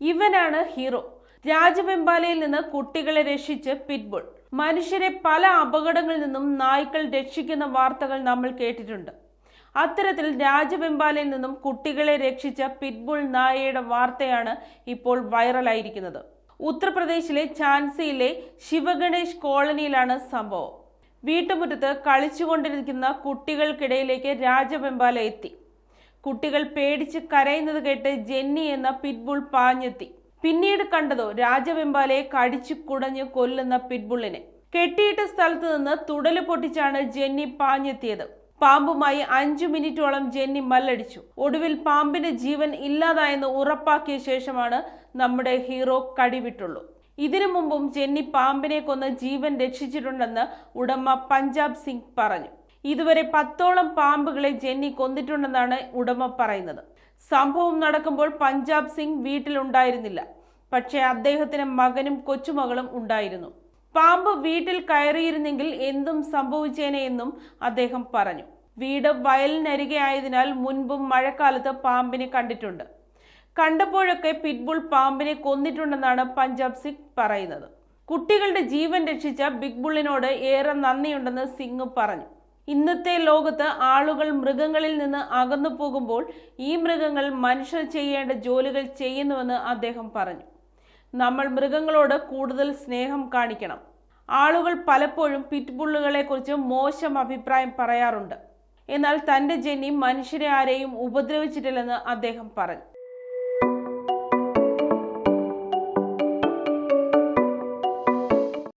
ഇവനാണ് ഹീറോ. രാജവെമ്പാലയിൽ നിന്ന് കുട്ടികളെ രക്ഷിച്ച് പിറ്റ്ബുൾ. മനുഷ്യരെ പല അപകടങ്ങളിൽ നിന്നും നായ്ക്കൾ രക്ഷിക്കുന്ന വാർത്തകൾ നമ്മൾ കേട്ടിട്ടുണ്ട്. അത്തരത്തിൽ രാജവെമ്പാലയിൽ നിന്നും കുട്ടികളെ രക്ഷിച്ച പിറ്റ്ബുൾ നായയുടെ വാർത്തയാണ് ഇപ്പോൾ വൈറലായിരിക്കുന്നത്. ഉത്തർപ്രദേശിലെ ഝാൻസിയിലെ ശിവഗണേഷ് കോളനിയിലാണ് സംഭവം. വീട്ടുമുറ്റത്ത് കളിച്ചുകൊണ്ടിരിക്കുന്ന കുട്ടികൾക്കിടയിലേക്ക് രാജവെമ്പാല എത്തി. കുട്ടികൾ പേടിച്ച് കരയുന്നത് കേട്ട് ജെന്നി എന്ന പിറ്റ്ബുൾ പാഞ്ഞെത്തി. പിന്നീട് കണ്ടതോ രാജവെമ്പാലയെ കടിച്ചു കുടഞ്ഞു കൊല്ലുന്ന പിറ്റ്ബുള്ളിനെ. കെട്ടിയിട്ട സ്ഥലത്ത് നിന്ന് തുടല് പൊട്ടിച്ചാണ് ജെന്നി പാഞ്ഞെത്തിയത്. പാമ്പുമായി 5 മിനിറ്റോളം ജെന്നി മല്ലടിച്ചു. ഒടുവിൽ പാമ്പിന്റെ ജീവൻ ഇല്ലാതായെന്ന് ഉറപ്പാക്കിയ ശേഷമാണ് നമ്മുടെ ഹീറോ കടിവിട്ടുള്ളൂ. ഇതിനു മുമ്പും ജെന്നി പാമ്പിനെ കൊന്ന് ജീവൻ രക്ഷിച്ചിട്ടുണ്ടെന്ന് ഉടമ പഞ്ചാബ് സിംഗ് പറഞ്ഞു. ഇതുവരെ 10ഓളം പാമ്പുകളെ ജെന്നി കൊന്നിട്ടുണ്ടെന്നാണ് ഉടമ പറയുന്നത്. സംഭവം നടക്കുമ്പോൾ പഞ്ചാബ് സിംഗ് വീട്ടിലുണ്ടായിരുന്നില്ല. പക്ഷേ അദ്ദേഹത്തിന് മകനും കൊച്ചുമകളും ഉണ്ടായിരുന്നു. പാമ്പ് വീട്ടിൽ കയറിയിരുന്നെങ്കിൽ എന്തും സംഭവിച്ചേനെ എന്നും അദ്ദേഹം പറഞ്ഞു. വീട് വയലിനരികെ ആയതിനാൽ മുൻപും മഴക്കാലത്ത് പാമ്പിനെ കണ്ടിട്ടുണ്ട്. കണ്ടപ്പോഴൊക്കെ പിറ്റ്ബുൾ പാമ്പിനെ കൊന്നിട്ടുണ്ടെന്നാണ് പഞ്ചാബ് സിംഗ് പറയുന്നത്. കുട്ടികളുടെ ജീവൻ രക്ഷിച്ച ബിഗ് ബുള്ളിനോട് ഏറെ നന്ദിയുണ്ടെന്ന് സിംഗ് പറഞ്ഞു. ഇന്നത്തെ ലോകത്ത് ആളുകൾ മൃഗങ്ങളിൽ നിന്ന് അകന്നു പോകുമ്പോൾ ഈ മൃഗങ്ങൾ മനുഷ്യർ ചെയ്യേണ്ട ജോലികൾ ചെയ്യുന്നുവെന്ന് അദ്ദേഹം പറഞ്ഞു. നമ്മൾ മൃഗങ്ങളോട് കൂടുതൽ സ്നേഹം കാണിക്കണം. ആളുകൾ പലപ്പോഴും പിറ്റ്ബുള്ളുകളെ കുറിച്ച് മോശം അഭിപ്രായം പറയാറുണ്ട്. എന്നാൽ തന്റെ ജെന്നി മനുഷ്യരെ ആരെയും ഉപദ്രവിച്ചിട്ടില്ലെന്ന് അദ്ദേഹം പറഞ്ഞു.